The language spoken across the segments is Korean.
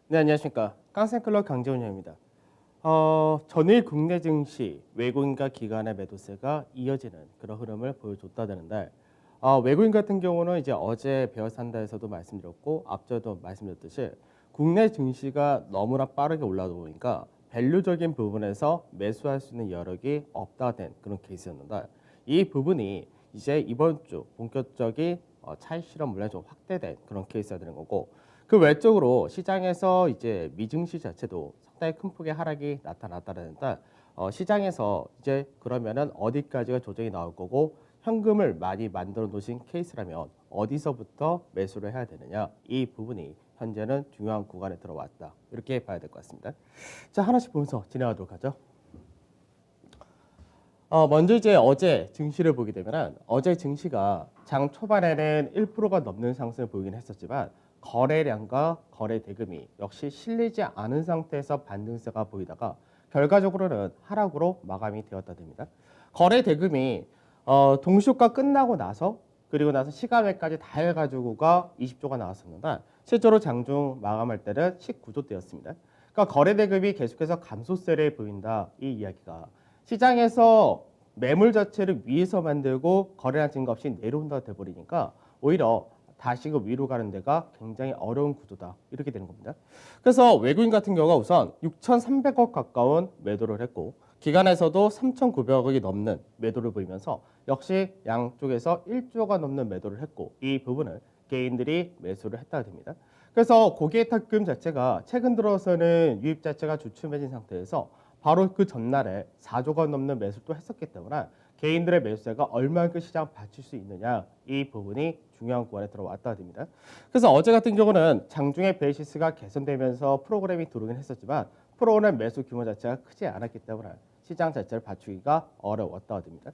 네, 안녕하십니까. 깡센클럽 강재훈입니다. 전일 국내 증시 외국인과 기관의 매도세가 이어지는 그런 흐름을 보여줬다는데 외국인 같은 경우는 이제 어제 베어산다에서도 말씀드렸고 앞서도 말씀드렸듯이 국내 증시가 너무나 빠르게 올라오다 보니까 밸류적인 부분에서 매수할 수 있는 여력이 없다 된 그런 케이스였는데 이 부분이 이제 이번 주 본격적인 차익 실험 물량이 좀 확대된 그런 케이스가 되는 거고 그 외적으로 시장에서 이제 미증시 자체도 상당히 큰 폭의 하락이 나타났다는데 시장에서 이제 그러면은 어디까지가 조정이 나올 거고 현금을 많이 만들어 놓으신 케이스라면 어디서부터 매수를 해야 되느냐 이 부분이 현재는 중요한 구간에 들어왔다 이렇게 봐야 될 것 같습니다. 자 하나씩 보면서 진행하도록 하죠. 먼저 이제 어제 증시를 보게 되면 어제 증시가 장 초반에는 1%가 넘는 상승을 보이긴 했었지만 거래량과 거래 대금이 역시 실리지 않은 상태에서 반등세가 보이다가 결과적으로는 하락으로 마감이 되었다 됩니다. 거래 대금이 동시효과 끝나고 나서 그리고 나서 시가외까지 다 해가지고가 20조가 나왔었는데 실제로 장중 마감할 때는 19조대였습니다. 그러니까 거래 대금이 계속해서 감소세를 보인다 이 이야기가 시장에서 매물 자체를 위에서 만들고 거래량 증가 없이 내려온다 돼버리니까 오히려 다시금 위로 가는 데가 굉장히 어려운 구조다 이렇게 되는 겁니다. 그래서 외국인 같은 경우가 우선 6,300억 가까운 매도를 했고 기관에서도 3,900억이 넘는 매도를 보이면서 역시 양쪽에서 1조가 넘는 매도를 했고 이 부분을 개인들이 매수를 했다가 됩니다. 그래서 고객 탁금 자체가 최근 들어서는 유입 자체가 주춤해진 상태에서 바로 그 전날에 4조가 넘는 매수도 했었기 때문에 개인들의 매수세가 얼마만큼 시장 받칠 수 있느냐 이 부분이 중요한 구간에 들어왔다 됩니다. 그래서 어제 같은 경우는 장중에 베이시스가 개선되면서 프로그램이 들어오긴 했었지만 프로그램 매수 규모 자체가 크지 않았기 때문에 시장 자체를 받치기가 어려웠다 됩니다.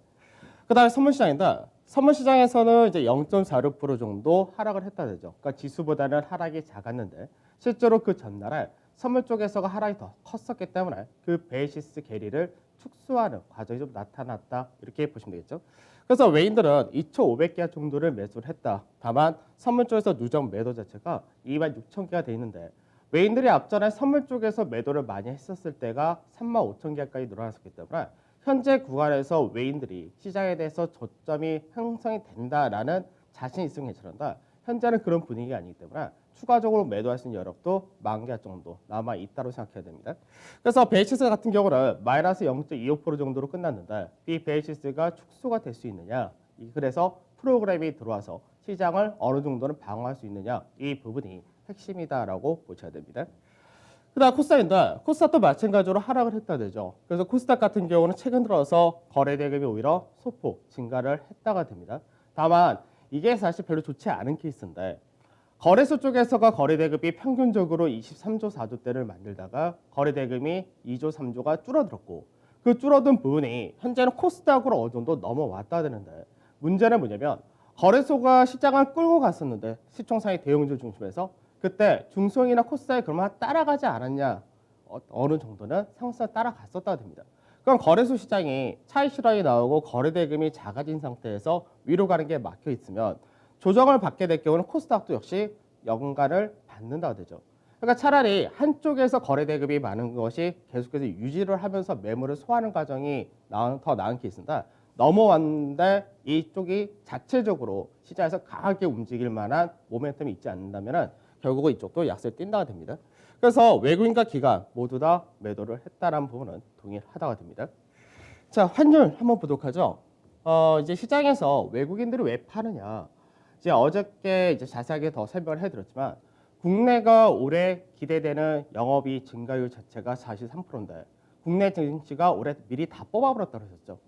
그다음에 선물 시장인데 선물 시장에서는 이제 0.46% 정도 하락을 했다 되죠. 그러니까 지수보다는 하락이 작았는데 실제로 그 전날에 선물 쪽에서가 하락이 더 컸었기 때문에 그 베이시스 괴리를 축소하는 과정이 좀 나타났다 이렇게 보시면 되겠죠. 그래서 외인들은 2,500개 정도를 매수를 했다. 다만 선물 쪽에서 누적 매도 자체가 26,000개가 돼 있는데 외인들이 앞전에 선물 쪽에서 매도를 많이 했었을 때가 35,000개까지 늘어났었기 때문에 현재 구간에서 외인들이 시장에 대해서 저점이 형성이 된다라는 자신이 있으면 괜찮은데 현재는 그런 분위기가 아니기 때문에 추가적으로 매도할 수 있는 여력도 10,000개 정도 남아 있다고 생각해야 됩니다. 그래서 베이시스 같은 경우는 마이너스 0.25% 정도로 끝났는데 이 베이시스가 축소가 될 수 있느냐 그래서 프로그램이 들어와서 시장을 어느 정도는 방어할 수 있느냐 이 부분이 핵심이다라고 보셔야 됩니다. 그다음 코스닥인데 코스닥도 마찬가지로 하락을 했다 되죠. 그래서 코스닥 같은 경우는 최근 들어서 거래 대금이 오히려 소폭 증가를 했다가 됩니다. 다만 이게 사실 별로 좋지 않은 케이스인데 거래소 쪽에서가 거래 대금이 평균적으로 23조 4조대를 만들다가 거래 대금이 2조 3조가 줄어들었고 그 줄어든 부분이 현재는 코스닥으로 어느 정도 넘어왔다 되는데 문제는 뭐냐면 거래소가 시장을 끌고 갔었는데 시총상의 대형주 중심에서 그때 중소형이나 코스닥이 그러면 따라가지 않았냐 어느 정도는 상승을 따라갔었다 됩니다. 그럼 거래소 시장이 차익 실현이 나오고 거래 대금이 작아진 상태에서 위로 가는 게 막혀 있으면 조정을 받게 될 경우는 코스닥도 역시 연간을 받는다고 되죠. 그러니까 차라리 한쪽에서 거래 대금이 많은 것이 계속해서 유지를 하면서 매물을 소화하는 과정이 더 나은 케이스인데 넘어왔는데 이쪽이 자체적으로 시장에서 강하게 움직일 만한 모멘텀이 있지 않는다면 결국은 이쪽도 약세를 띈다가 됩니다. 그래서 외국인과 기관 모두 다 매도를 했다는 부분은 동일하다가 됩니다. 자, 환율 한번 보도록 하죠. 이제 시장에서 외국인들이 왜 파느냐. 이제 어저께 이제 자세하게 더 설명을 해드렸지만 국내가 올해 기대되는 영업이익 증가율 자체가 43%인데 국내 증시가 올해 미리 다 뽑아버렸다고 하셨죠.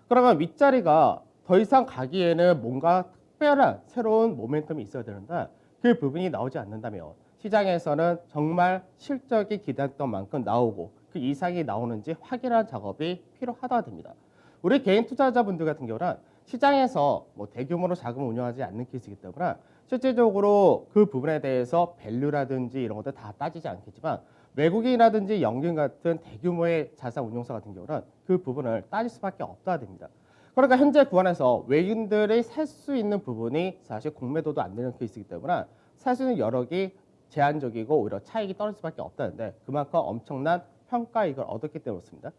그러면 윗자리가 더 이상 가기에는 뭔가 특별한 새로운 모멘텀이 있어야 되는데 그 부분이 나오지 않는다면 시장에서는 정말 실적이 기대했던 만큼 나오고 그 이상이 나오는지 확인하는 작업이 필요하다 됩니다. 우리 개인 투자자분들 같은 경우는 시장에서 뭐 대규모로 자금을 운영하지 않는 케이스이기 때문에 실질적으로 그 부분에 대해서 밸류라든지 이런 것들 다 따지지 않겠지만 외국인이라든지 연금 같은 대규모의 자산 운용사 같은 경우는 그 부분을 따질 수밖에 없다 됩니다. 그러니까 현재 구간에서 외국인들이 살 수 있는 부분이 사실 공매도도 안 되는 케이스이기 때문에 살 수 있는 여력이 제한적이고 오히려 차익이 떨어질 수밖에 없다는데 그만큼 엄청난 평가이익을 얻었기 때문이었습니다.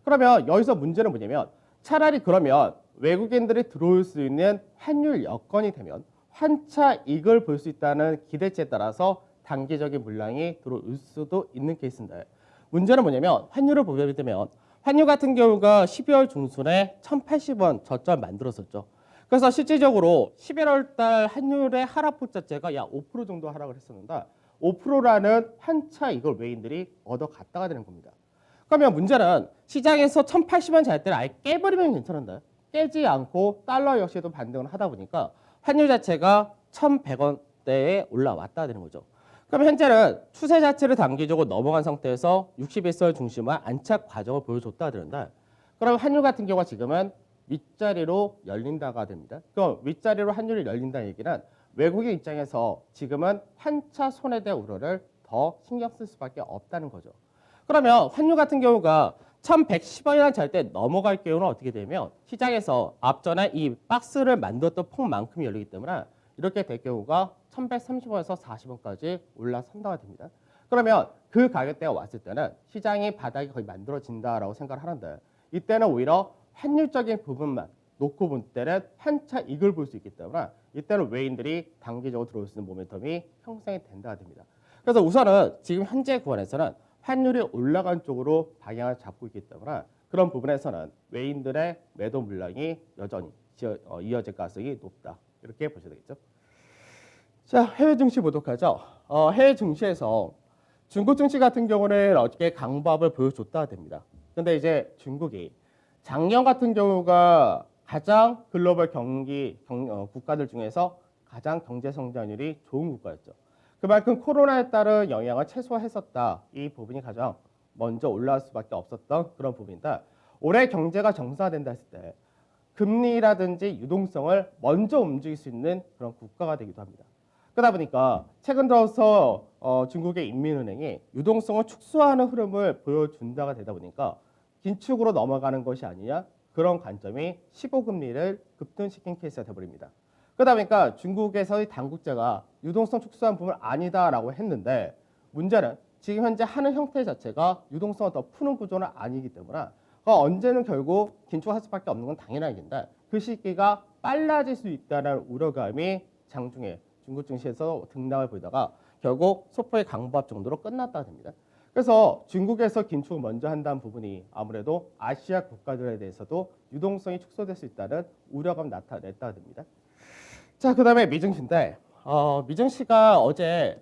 그러면 여기서 문제는 뭐냐면 차라리 그러면 외국인들이 들어올 수 있는 환율 여건이 되면 환차 이익을 볼 수 있다는 기대치에 따라서 단기적인 물량이 들어올 수도 있는 케이스인데 문제는 뭐냐면 환율을 보게 되면 환율 같은 경우가 12월 중순에 1,080원 저점 만들었었죠. 그래서 실질적으로 11월 달 환율의 하락폭 자체가 약 5% 정도 하락을 했었는데 5%라는 환차 이걸 외인들이 얻어갔다가 되는 겁니다. 그러면 문제는 시장에서 1,080원 잘 때를 아예 깨버리면 괜찮은데 깨지 않고 달러 역시도 반등을 하다 보니까 환율 자체가 1,100원대에 올라왔다 되는 거죠. 그럼 현재는 추세 자체를 단기적으로 넘어간 상태에서 61선 중심화 안착 과정을 보여줬다 그러는데 그럼 환율 같은 경우가 지금은 윗자리로 열린다가 됩니다. 그럼 윗자리로 환율이 열린다는 얘기는 외국인 입장에서 지금은 환차 손해대 우려를 더 신경 쓸 수밖에 없다는 거죠. 그러면 환율 같은 경우가 1,110원이라는 절대 넘어갈 경우는 어떻게 되면 시장에서 앞전에 이 박스를 만들었던 폭만큼이 열리기 때문에 이렇게 될 경우가 1,130원에서 40원까지 올라선다가 됩니다. 그러면 그 가격대가 왔을 때는 시장이 바닥이 거의 만들어진다라고 생각을 하는데 이때는 오히려 환율적인 부분만 놓고 볼 때는 환차 이익을 볼 수 있기 때문에 이때는 외인들이 단기적으로 들어올 수 있는 모멘텀이 형성이 된다가 됩니다. 그래서 우선은 지금 현재 구간에서는 환율이 올라간 쪽으로 방향을 잡고 있기 때문에 그런 부분에서는 외인들의 매도 물량이 여전히 이어질 가능성이 높다. 이렇게 보셔야 되겠죠. 자, 해외 증시 보도록 하죠. 해외 증시에서 중국 증시 같은 경우는 어저께 강보합을 보여줬다 됩니다. 근데 이제 중국이 작년 같은 경우가 가장 글로벌 국가들 중에서 가장 경제 성장률이 좋은 국가였죠. 그만큼 코로나에 따른 영향을 최소화했었다. 이 부분이 가장 먼저 올라올 수밖에 없었던 그런 부분이다. 올해 경제가 정상화된다 했을 때 금리라든지 유동성을 먼저 움직일 수 있는 그런 국가가 되기도 합니다. 그러다 보니까 최근 들어서 중국의 인민은행이 유동성을 축소하는 흐름을 보여준다가 되다 보니까 긴축으로 넘어가는 것이 아니냐 그런 관점이 15금리를 급등시킨 케이스가 되어버립니다. 그러다 보니까 중국에서의 당국자가 유동성 축소한 부분은 아니다라고 했는데 문제는 지금 현재 하는 형태 자체가 유동성을 더 푸는 구조는 아니기 때문에 언제는 결국 긴축할 수밖에 없는 건 당연한 일인데 그 시기가 빨라질 수 있다는 우려감이 장중에 중국 증시에서 등락을 보이다가 결국 소폭의 강보합 정도로 끝났다 됩니다. 그래서 중국에서 긴축을 먼저 한다는 부분이 아무래도 아시아 국가들에 대해서도 유동성이 축소될 수 있다는 우려감 나타냈다 됩니다. 자, 그다음에 미증시인데 미증시가 어제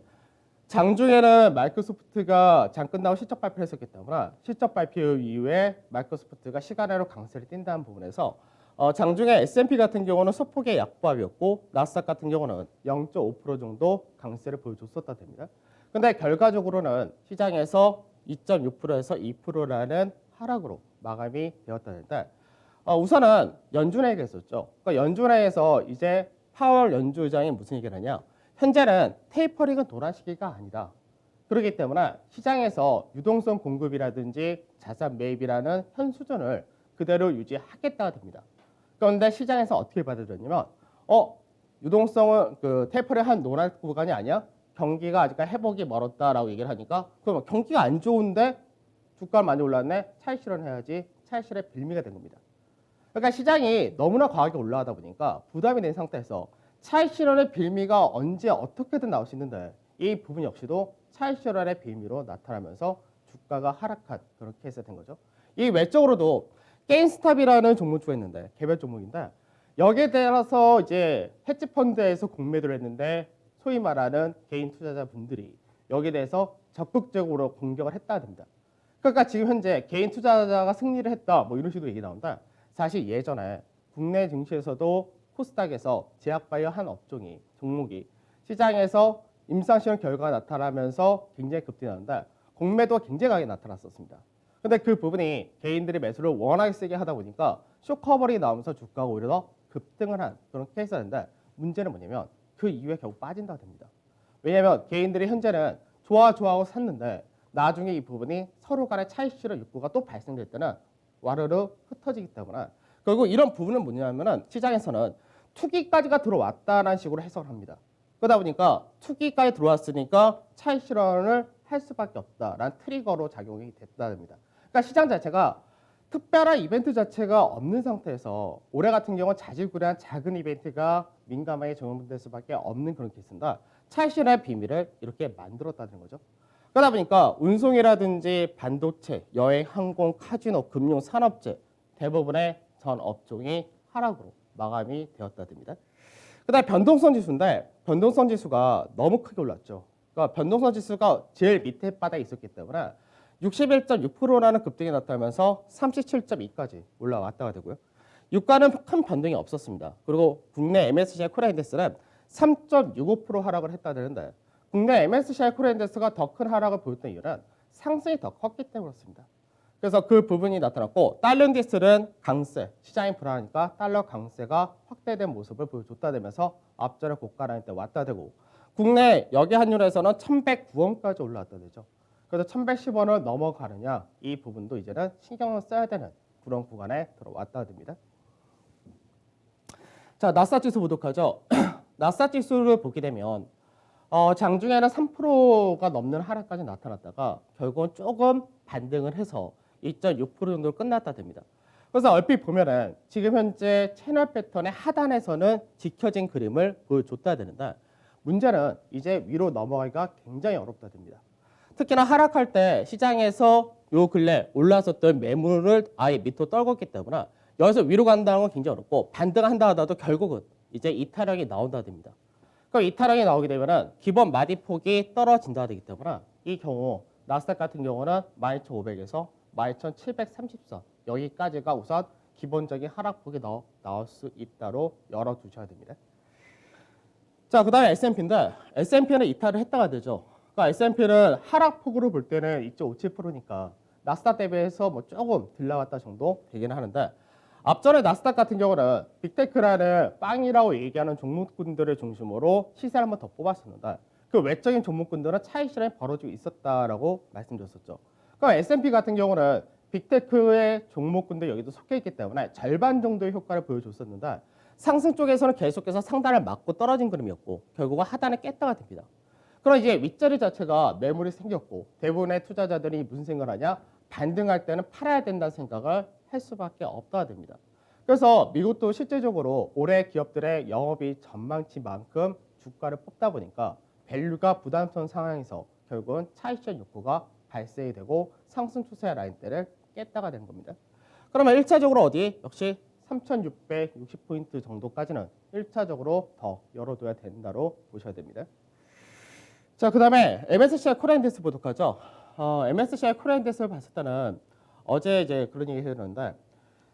장중에는 마이크로소프트가 장 끝나고 실적 발표를 했었기 때문에 실적 발표 이후에 마이크로소프트가 시간외로 강세를 띈다는 부분에서 장중에 S&P 같은 경우는 소폭의 약보합이었고 나스닥 같은 경우는 0.5% 정도 강세를 보여줬었다 됩니다. 근데 결과적으로는 시장에서 2.6%에서 2%라는 하락으로 마감이 되었다는데 우선은 연준회의가 있었죠. 그러니까 연준회의에서 이제 파월 연주의장이 무슨 얘기를 하냐? 현재는 테이퍼링은 도란 시기가 아니다. 그렇기 때문에 시장에서 유동성 공급이라든지 자산 매입이라는 현 수준을 그대로 유지하겠다가 됩니다. 그런데 시장에서 어떻게 받아들였냐면 유동성은 그 테이퍼링 한 노란 구간이 아니야? 경기가 아직까지 회복이 멀었다라고 얘기를 하니까 그럼 경기가 안 좋은데 주가가 많이 올랐네? 차익 실현해야지. 차익 실현의 빌미가 된 겁니다. 그러니까 시장이 너무나 과하게 올라가다 보니까 부담이 된 상태에서 차익 실현의 빌미가 언제 어떻게든 나올 수 있는데 이 부분 역시도 차익 실현의 빌미로 나타나면서 주가가 하락한 그런 케이스가 된 거죠. 이 외적으로도 게임스탑이라는 종목주가 있는데 개별 종목인데 여기에 따라서 이제 헤지 펀드에서 공매도를 했는데 소위 말하는 개인 투자자분들이 여기에 대해서 적극적으로 공격을 했다야 됩니다. 그러니까 지금 현재 개인 투자자가 승리를 했다 뭐 이런 식으로 얘기 나온다. 사실 예전에 국내 증시에서도 코스닥에서 제약바이오 한 업종이 종목이 시장에서 임상시험 결과가 나타나면서 굉장히 급등하는데 공매도가 굉장히 강하게 나타났었습니다. 근데 그 부분이 개인들이 매수를 워낙에 세게 하다 보니까 쇼커버링이 나오면서 주가가 오히려 더 급등을 한 그런 케이스였는데 문제는 뭐냐면 그 이후에 결국 빠진다고 됩니다. 왜냐하면 개인들이 현재는 좋아하고 샀는데 나중에 이 부분이 서로 간의 차익 실현 욕구가 또 발생될 때는 와르르 흩어지기 때문에 결국 이런 부분은 뭐냐면은 시장에서는 투기까지가 들어왔다라는 식으로 해석을 합니다. 그러다 보니까 투기까지 들어왔으니까 차익 실현을 할 수밖에 없다라는 트리거로 작용이 됐답니다. 그러니까 시장 자체가 특별한 이벤트 자체가 없는 상태에서 올해 같은 경우는 자질구레한 작은 이벤트가 민감하게 적용될 수밖에 없는 그런 케이스입니다. 차익 실현의 비밀을 이렇게 만들었다는 거죠. 그러다 보니까 운송이라든지 반도체, 여행, 항공, 카지노, 금융, 산업재 대부분의 전 업종이 하락으로 마감이 되었다됩니다. 그다음에 변동성 지수인데 변동성 지수가 너무 크게 올랐죠. 그러니까 변동성 지수가 제일 밑에 바닥에 있었기 때문에 61.6%라는 급등이 나타나면서 37.2까지 올라왔다가 되고요. 유가는 큰 변동이 없었습니다. 그리고 국내 MSCI 코리아인덱스는 3.65% 하락을 했다 되는데 국내 MSCI 코리아인덱스가 더 큰 하락을 보였던 이유는 상승이 더 컸기 때문에 그렇습니다. 그래서 그 부분이 나타났고 달러 인덱스는 강세, 시장이 불안하니까 달러 강세가 확대된 모습을 보여줬다되면서 앞전에 고가 라인 때 왔다 되고 국내 여기 환율에서는 1,109원까지 올라왔다 되죠. 그래서 1,110원을 넘어가느냐 이 부분도 이제는 신경을 써야 되는 그런 구간에 들어왔다 됩니다. 자, 나스닥 지수 보도록 하죠. 나스닥 지수를 보게 되면 장중에는 3%가 넘는 하락까지 나타났다가 결국은 조금 반등을 해서 2.6% 정도로 끝났다 됩니다. 그래서 얼핏 보면은 지금 현재 채널 패턴의 하단에서는 지켜진 그림을 보여줬다 되는데 문제는 이제 위로 넘어가기가 굉장히 어렵다 됩니다. 특히나 하락할 때 시장에서 요 근래 올라섰던 매물을 아예 밑으로 떨궜기 때문에 여기서 위로 간다는 건 굉장히 어렵고 반등한다 하더라도 결국은 이제 이탈형이 나온다 됩니다. 그럼 이탈형이 나오게 되면은 기본 마디폭이 떨어진다 되기 때문에 이 경우 나스닥 같은 경우는 12,500에서 12,730선 여기까지가 우선 기본적인 하락폭이 나올 수 있다로 열어두셔야 됩니다. 자, 그 다음에 S&P인데 S&P는 이탈을 했다가 되죠. 그러니까 S&P는 하락폭으로 볼 때는 2.57%니까 나스닥 대비해서 뭐 조금 들라왔다 정도 되긴 하는데 앞전에 나스닥 같은 경우는 빅테크라는 빵이라고 얘기하는 종목군들을 중심으로 시세를 한번 더 뽑았었는데 그 외적인 종목군들은 차익 실현이 벌어지고 있었다라고 말씀드렸었죠. 그럼 S&P 같은 경우는 빅테크의 종목군들 여기도 섞여 있기 때문에 절반 정도의 효과를 보여줬었는데 상승 쪽에서는 계속해서 상단을 맞고 떨어진 그림이었고 결국은 하단에 깼다가 됩니다. 그럼 이제 윗자리 자체가 매물이 생겼고 대부분의 투자자들이 무슨 생각을 하냐? 반등할 때는 팔아야 된다는 생각을 할 수밖에 없다 됩니다. 그래서 미국도 실제적으로 올해 기업들의 영업이 전망치만큼 주가를 뽑다 보니까 밸류가 부담스러운 상황에서 결국은 차익 실현 욕구가 발생이 되고 상승 추세 라인대를 깼다가 된 겁니다. 그러면 1차적으로 어디? 역시 3,660포인트 정도까지는 1차적으로 더 열어둬야 된다로 보셔야 됩니다. 자, 그 다음에 MSCI 코리아인덱스 보도록 하죠. MSCI 코리아인덱스를 봤을 때는 어제 이제 그런 얘기 해드렸는데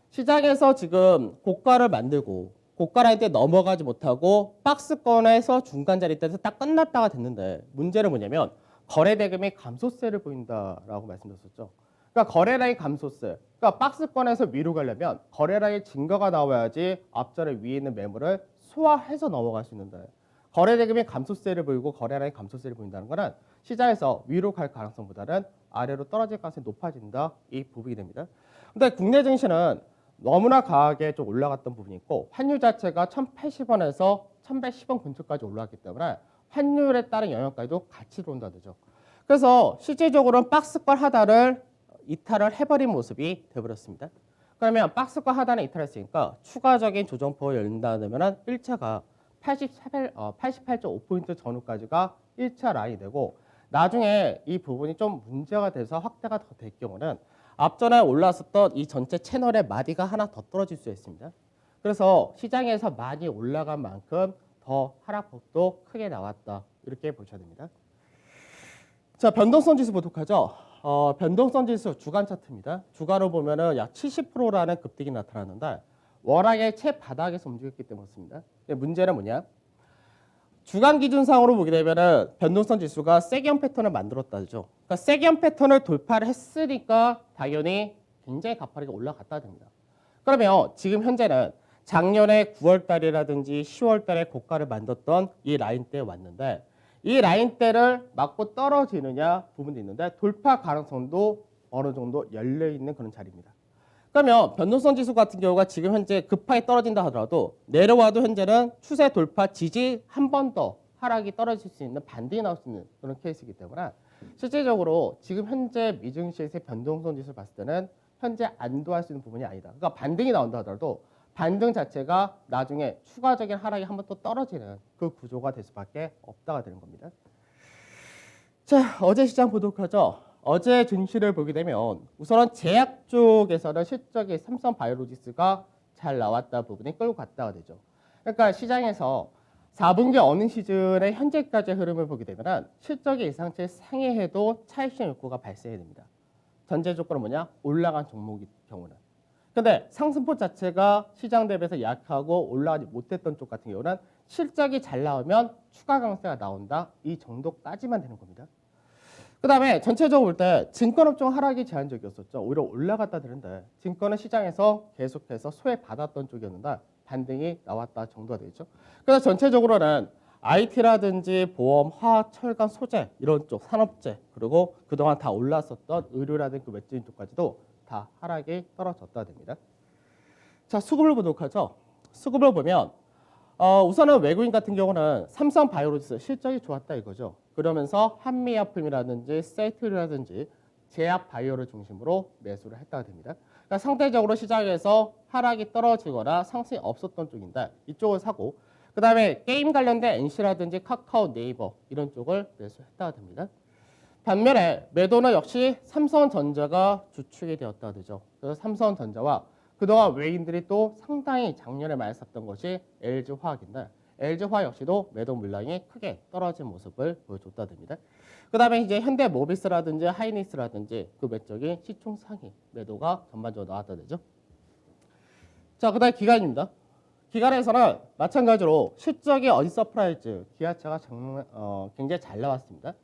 시장에서 지금 고가를 만들고 고가 라인 때 넘어가지 못하고 박스권에서 중간 자리 때에서 딱 끝났다가 됐는데 문제는 뭐냐면 거래 대금이 감소세를 보인다라고 말씀드렸었죠. 그러니까 거래 라인 감소세. 그러니까 박스권에서 위로 가려면 거래 라인 증가가 나와야지 앞전에 위에 있는 매물을 소화해서 넘어갈 수 있는데 거래 대금이 감소세를 보이고 거래 라인 감소세를 보인다는 것은 시장에서 위로 갈 가능성보다는 아래로 떨어질 가능성이 높아진다 이 부분이 됩니다. 근데 국내 증시는 너무나 강하게 좀 올라갔던 부분이 있고 환율 자체가 1,080원에서 1,110원 근처까지 올라왔기 때문에 환율에 따른 영향까지도 같이 들어온다 되죠. 그래서 실질적으로는 박스권 하단을 이탈을 해버린 모습이 되어버렸습니다. 그러면 박스권 하단에 이탈했으니까 추가적인 조정폭을 열린다면 1차가 88.5포인트 전후까지가 1차 라인이 되고 나중에 이 부분이 좀 문제가 돼서 확대가 더 될 경우는 앞전에 올랐었던 이 전체 채널의 마디가 하나 더 떨어질 수 있습니다. 그래서 시장에서 많이 올라간 만큼 더 하락폭도 크게 나왔다. 이렇게 보셔야 됩니다. 자, 변동성 지수 보도록 하죠. 변동성 지수 주간 차트입니다. 주간으로 보면은 약 70%라는 급등이 나타났는데 워낙에 최바닥에서 움직였기 때문이었습니다. 문제는 뭐냐? 주간 기준상으로 보게 되면은 변동성 지수가 세기형 패턴을 만들었다죠. 그러니까 세기형 패턴을 돌파를 했으니까 당연히 굉장히 가파르게 올라갔다 됩니다. 그러면 지금 현재는 작년에 9월 달이라든지 10월 달에 고가를 만들었던 이 라인대에 왔는데 이 라인대를 맞고 떨어지느냐 부분도 있는데 돌파 가능성도 어느 정도 열려 있는 그런 자리입니다. 그러면 변동성 지수 같은 경우가 지금 현재 급하게 떨어진다 하더라도 내려와도 현재는 추세 돌파 지지 한 번 더 하락이 떨어질 수 있는 반등이 나올 수 있는 그런 케이스이기 때문에 실질적으로 지금 현재 미증시에서의 변동성 지수를 봤을 때는 현재 안도할 수 있는 부분이 아니다. 그러니까 반등이 나온다 하더라도 반등 자체가 나중에 추가적인 하락이 한 번 또 떨어지는 그 구조가 될 수밖에 없다가 되는 겁니다. 자, 어제 시장 보도록 하죠. 어제 증시를 보게 되면 우선은 제약 쪽에서는 실적이 삼성바이오로직스가 잘 나왔다 부분이 끌고 갔다가 되죠. 그러니까 시장에서 4분기 어닝 시즌의 현재까지의 흐름을 보게 되면 실적이 예상치 상회해도 차익실현 욕구가 발생해야 됩니다. 전제 조건은 뭐냐? 올라간 종목의 경우는. 근데 상승폭 자체가 시장 대비해서 약하고 올라가지 못했던 쪽 같은 경우는 실적이 잘 나오면 추가 강세가 나온다. 이 정도까지만 되는 겁니다. 그 다음에 전체적으로 볼 때 증권업종 하락이 제한적이었었죠. 오히려 올라갔다 되는데 증권은 시장에서 계속해서 소외받았던 쪽이었는데 반등이 나왔다 정도가 되죠. 그래서 전체적으로는 IT라든지 보험, 화학, 철강, 소재 이런 쪽 산업재 그리고 그동안 다 올랐었던 의료라든지 그 외적인 쪽까지도 다 하락이 떨어졌다 됩니다. 자, 수급을 보도록 하죠. 수급을 보면 우선은 외국인 같은 경우는 삼성바이오로직스 실적이 좋았다 이거죠. 그러면서 한미약품이라든지 세이트라든지 제약바이오를 중심으로 매수를 했다가 됩니다. 그러니까 상대적으로 시장에서 하락이 떨어지거나 상승이 없었던 쪽인데 이쪽을 사고 그 다음에 게임 관련된 NC라든지 카카오, 네이버 이런 쪽을 매수했다가 됩니다. 반면에 매도는 역시 삼성전자가 주축이 되었다 되죠. 그래서 삼성전자와 그동안 외인들이 또 상당히 작년에 많이 샀던 것이 LG화학인데 LG화학 역시도 매도 물량이 크게 떨어진 모습을 보여줬다 됩니다. 그 다음에 이제 현대모비스라든지 하이닉스라든지 그 외적인 시총 상위 매도가 전반적으로 나왔다 되죠. 자, 그 다음에 기관입니다. 기관에서는 마찬가지로 실적이 어디서프라이즈 기아차가 굉장히 잘 나왔습니다.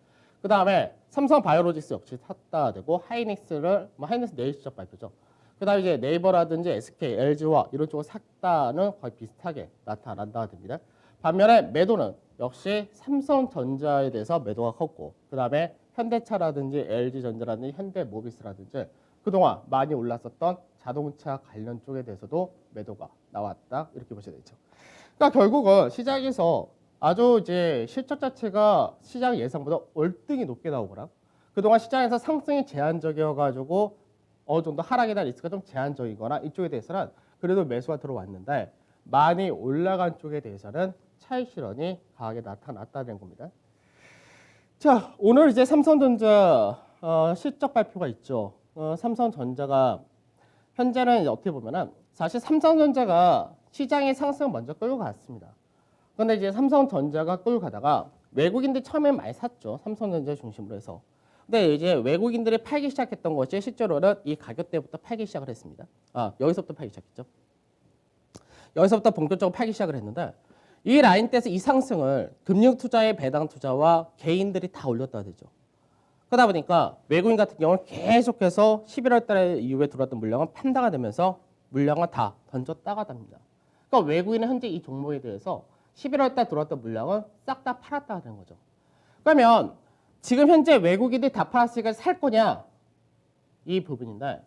그 다음에 삼성바이오로직스 역시 샀다 되고 하이닉스를 하이닉스 내일 실적 발표죠. 그 다음에 이제 네이버라든지 SK, LG와 이런 쪽을 샀다는 거의 비슷하게 나타난다 됩니다. 반면에 매도는 역시 삼성전자에 대해서 매도가 컸고 그 다음에 현대차라든지 LG전자라든지 현대모비스라든지 그동안 많이 올랐었던 자동차 관련 쪽에 대해서도 매도가 나왔다 이렇게 보셔야 되죠. 그러니까 결국은 시장에서 아주 이제 실적 자체가 시장 예상보다 월등히 높게 나오거나 그동안 시장에서 상승이 제한적이어가지고 어느 정도 하락에 대한 리스크가 좀 제한적이거나 이쪽에 대해서는 그래도 매수가 들어왔는데 많이 올라간 쪽에 대해서는 차익 실현이 강하게 나타났다는 겁니다. 자, 오늘 이제 삼성전자 실적 발표가 있죠. 삼성전자가 현재는 어떻게 보면은 사실 삼성전자가 시장의 상승을 먼저 끌고 갔습니다. 그런데 이제 삼성전자가 끌고 가다가 외국인들이 처음에 많이 샀죠. 삼성전자 중심으로 해서. 근데 이제 외국인들이 팔기 시작했던 것이 실제로는 이 가격대부터 팔기 시작을 했습니다. 여기서부터 팔기 시작했죠. 여기서부터 본격적으로 팔기 시작을 했는데 이 라인대에서 이 상승을 금융투자의 배당 투자와 개인들이 다 올렸다 되죠. 그러다 보니까 외국인 같은 경우는 계속해서 11월 달 이후에 들어왔던 물량은 판다가 되면서 물량을 다 던졌다가 답니다. 그러니까 외국인은 현재 이 종목에 대해서 11월 달 들어왔던 물량은 싹 다 팔았다가 되는 거죠. 그러면 지금 현재 외국인들이 다 팔았으니까 살 거냐? 이 부분인데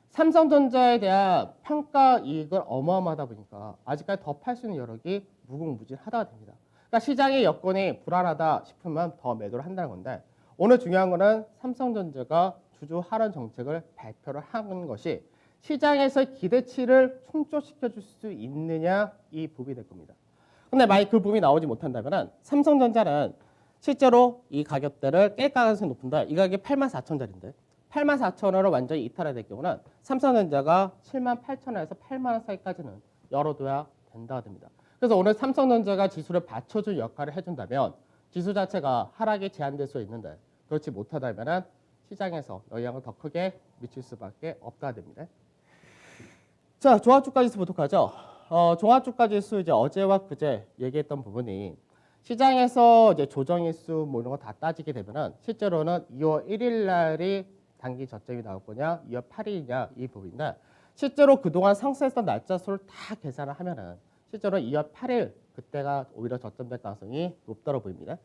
삼성전자에 대한 평가 이익은 어마어마하다 보니까 아직까지 더 팔 수 있는 여력이 무궁무진하다가 됩니다. 그러니까 시장의 여건이 불안하다 싶으면 더 매도를 한다는 건데 오늘 중요한 거는 삼성전자가 주주 할인 정책을 발표를 하는 것이 시장에서 기대치를 충족시켜 줄 수 있느냐 이 부분이 될 겁니다. 근데 만약 그 부분이 나오지 못한다면 삼성전자는 실제로 이 가격대를 깰 가능성이 높은데 이 가격이 84,000원짜리인데 84,000원을 완전히 이탈해야 될 경우는 삼성전자가 78,000원에서 8만원 사이까지는 열어둬야 된다고 됩니다. 그래서 오늘 삼성전자가 지수를 받쳐줄 역할을 해준다면 지수 자체가 하락이 제한될 수 있는데 그렇지 못하다면 시장에서 영향을 더 크게 미칠 수밖에 없다 됩니다. 자, 종합주가지수 보도록 하죠. 종합주가지수 이제 어제와 그제 얘기했던 부분이 시장에서 이제 조정일수 뭐 이런 거 다 따지게 되면은 실제로는 2월 1일 날이 단기 저점이 나올 거냐, 2월 8일이냐 이 부분인데 실제로 그동안 상승했던 날짜 수를 다 계산을 하면은 실제로 2월 8일 그때가 오히려 저점될 가능성이 높다고 보입니다.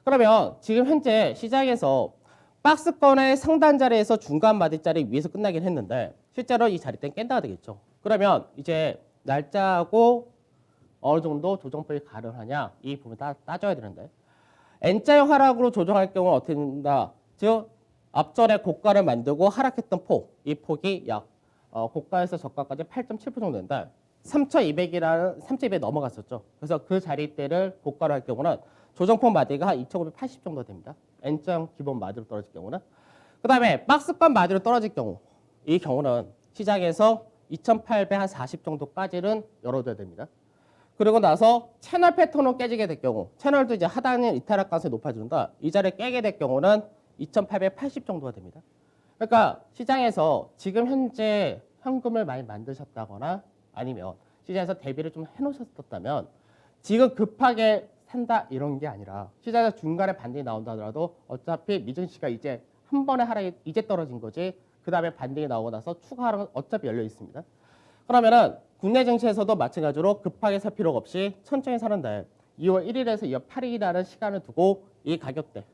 그러면 지금 현재 시장에서 박스권의 상단 자리에서 중간 마디 자리 위에서 끝나긴 했는데 실제로 이 자리 때는 깬다가 되겠죠. 그러면 이제 날짜하고 어느 정도 조정폭이 가능하냐 이 부분 따져야 되는데 N자형 하락으로 조정할 경우는 어떻게 된다? 즉 앞전에 고가를 만들고 하락했던 폭, 이 폭이 약 고가에서 저가까지 8.7% 정도 된다. 3,200 넘어갔었죠. 그래서 그 자리대를 고가로 할 경우는 조정폭 마디가 한 2,580 정도 됩니다. N자형 기본 마디로 떨어질 경우는. 그 다음에 박스권 마디로 떨어질 경우, 이 경우는 시장에서 2,840 정도까지는 열어둬야 됩니다. 그리고 나서 채널 패턴으로 깨지게 될 경우, 채널도 이제 하단의 이탈할 가능성이 높아진다. 이 자리를 깨게 될 경우는 2,880 정도가 됩니다. 그러니까 시장에서 지금 현재 현금을 많이 만드셨다거나 아니면 시장에서 대비를 좀 해놓으셨다면 지금 급하게 산다 이런 게 아니라 시장에서 중간에 반등이 나온다 하더라도 어차피 미증시가 이제 한 번에 하락이 이제 떨어진 거지 그 다음에 반등이 나오고 나서 추가 하락은 어차피 열려 있습니다. 그러면은 국내 증시에서도 마찬가지로 급하게 살 필요가 없이 천천히 사는데 2월 1일에서 2월 8일이라는 시간을 두고 이 가격대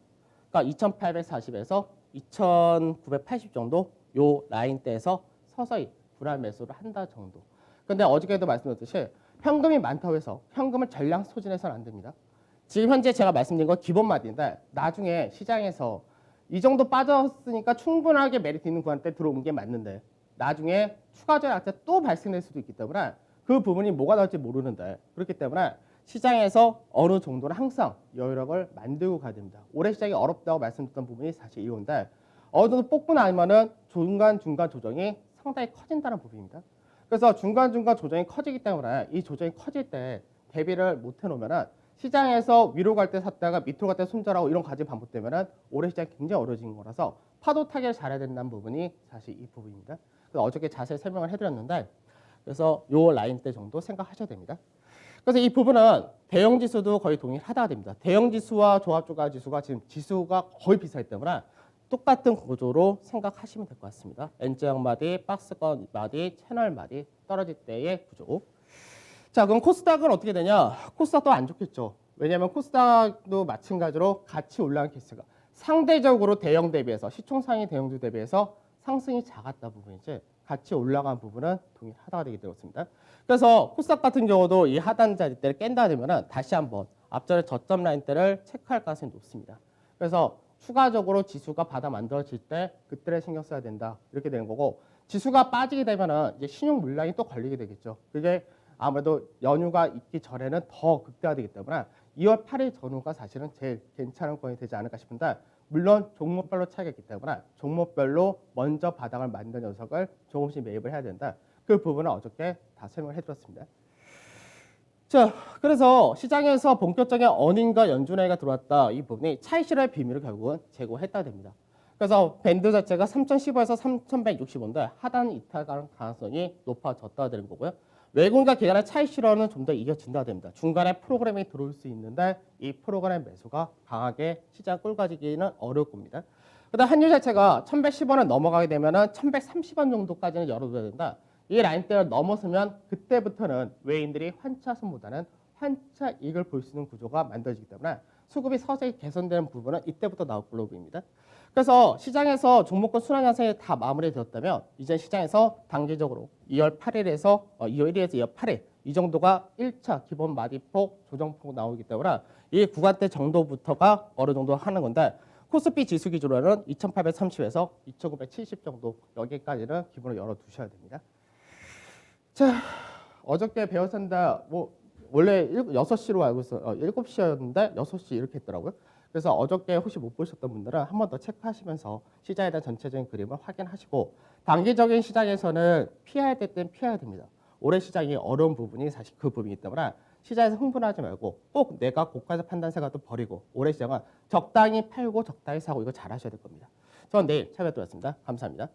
그러니까 2,840에서 2,980 정도 요 라인대에서 서서히 불안 매수를 한다 정도. 근데 어저께도 말씀드렸듯이 현금이 많다고 해서 현금을 전량 소진해서는 안 됩니다. 지금 현재 제가 말씀드린 건 기본 마디인데 나중에 시장에서 이 정도 빠졌으니까 충분하게 메리트 있는 구간대 들어온 게 맞는데 나중에 추가적인 악재 또 발생될 수도 있기 때문에 그 부분이 뭐가 나올지 모르는데 그렇기 때문에 시장에서 어느 정도는 항상 여유력을 만들고 가야 됩니다. 올해 시장이 어렵다고 말씀드렸던 부분이 사실 이건데 어느 정도 뽑고 나면은 중간중간 조정이 상당히 커진다는 부분입니다. 그래서 중간중간 조정이 커지기 때문에 이 조정이 커질 때 대비를 못 해놓으면은 시장에서 위로 갈 때 샀다가 밑으로 갈 때 손절하고 이런 과정이 반복되면은 올해 시장이 굉장히 어려워진 거라서 파도 타기를 잘해야 된다는 부분이 사실 이 부분입니다. 그래서 어저께 자세히 설명을 해드렸는데 그래서 요 라인대 정도 생각하셔야 됩니다. 그래서 이 부분은 대형 지수도 거의 동일하다가 됩니다. 대형 지수와 종합주가 지수가 지금 지수가 거의 비슷하기 때문에 똑같은 구조로 생각하시면 될 것 같습니다. N자형 마디, 박스권 마디, 채널 마디 떨어질 때의 구조. 자, 그럼 코스닥은 어떻게 되냐? 코스닥도 안 좋겠죠. 왜냐하면 코스닥도 마찬가지로 같이 올라간 케이스가 상대적으로 대형 대비해서 시총상위 대형주 대비해서 상승이 작았다 부분이지 같이 올라간 부분은 동일하다가 되게 되었습니다. 그래서 코스닥 같은 경우도 이 하단 자리대를 깬다 되면은 다시 한번 앞전에 저점 라인대를 체크할 가능성이 높습니다. 그래서 추가적으로 지수가 바닥 만들어질 때 그때를 신경 써야 된다 이렇게 되는 거고 지수가 빠지게 되면은 이제 신용 물량이 또 걸리게 되겠죠. 그게 아무래도 연휴가 있기 전에는 더 극대화되기 때문에 2월 8일 전후가 사실은 제일 괜찮은 건이 되지 않을까 싶은데 물론 종목별로 차이가 있기 때문에 종목별로 먼저 바닥을 만든 녀석을 조금씩 매입을 해야 된다. 그 부분은 어저께 다 설명을 해드렸습니다. 자, 그래서 시장에서 본격적인 어닝과 연준회의가 들어왔다. 이 부분이 차익 실현의 비밀을 결국은 제고했다 됩니다. 그래서 밴드 자체가 3,015에서 3,165인데 하단 이탈 가능성이 높아졌다 되는 거고요. 외국인과 기관의 차익 실현은 좀 더 이겨진다 됩니다. 중간에 프로그램이 들어올 수 있는데 이 프로그램 매수가 강하게 시장 끌어가지기는 어려울 겁니다. 그다음 환율 자체가 1,110원을 넘어가게 되면은 1,130원 정도까지는 열어둬야 된다. 이 라인대를 넘어서면 그때부터는 외인들이 환차손보다는 환차 이익을 볼 수 있는 구조가 만들어지기 때문에 수급이 서서히 개선되는 부분은 이때부터 나올 걸로 보입니다. 그래서 시장에서 종목권 순환 현상이 다 마무리되었다면 이제 시장에서 단기적으로 2월 8일에서 2월 1일에서 2월 8일 이 정도가 1차 기본 마디폭 조정폭 나오기 때문에 이 구간대 정도부터가 어느 정도 하는 건데 코스피 지수 기준으로는 2,830에서 2,970 정도 여기까지는 기본으로 열어두셔야 됩니다. 자, 어저께 배웠습니다. 뭐 원래 6시로 알고 있어 7시였는데 6시 이렇게 했더라고요. 그래서 어저께 혹시 못 보셨던 분들은 한 번 더 체크하시면서 시장에 대한 전체적인 그림을 확인하시고 단기적인 시장에서는 피해야 될 땐 피해야 됩니다. 올해 시장이 어려운 부분이 사실 그 부분이기 때문에 시장에서 흥분하지 말고 꼭 내가 고가에서 판단 생각도 버리고 올해 시장은 적당히 팔고 적당히 사고 이거 잘 하셔야 될 겁니다. 저는 내일 찾아뵙도록 하겠습니다. 감사합니다.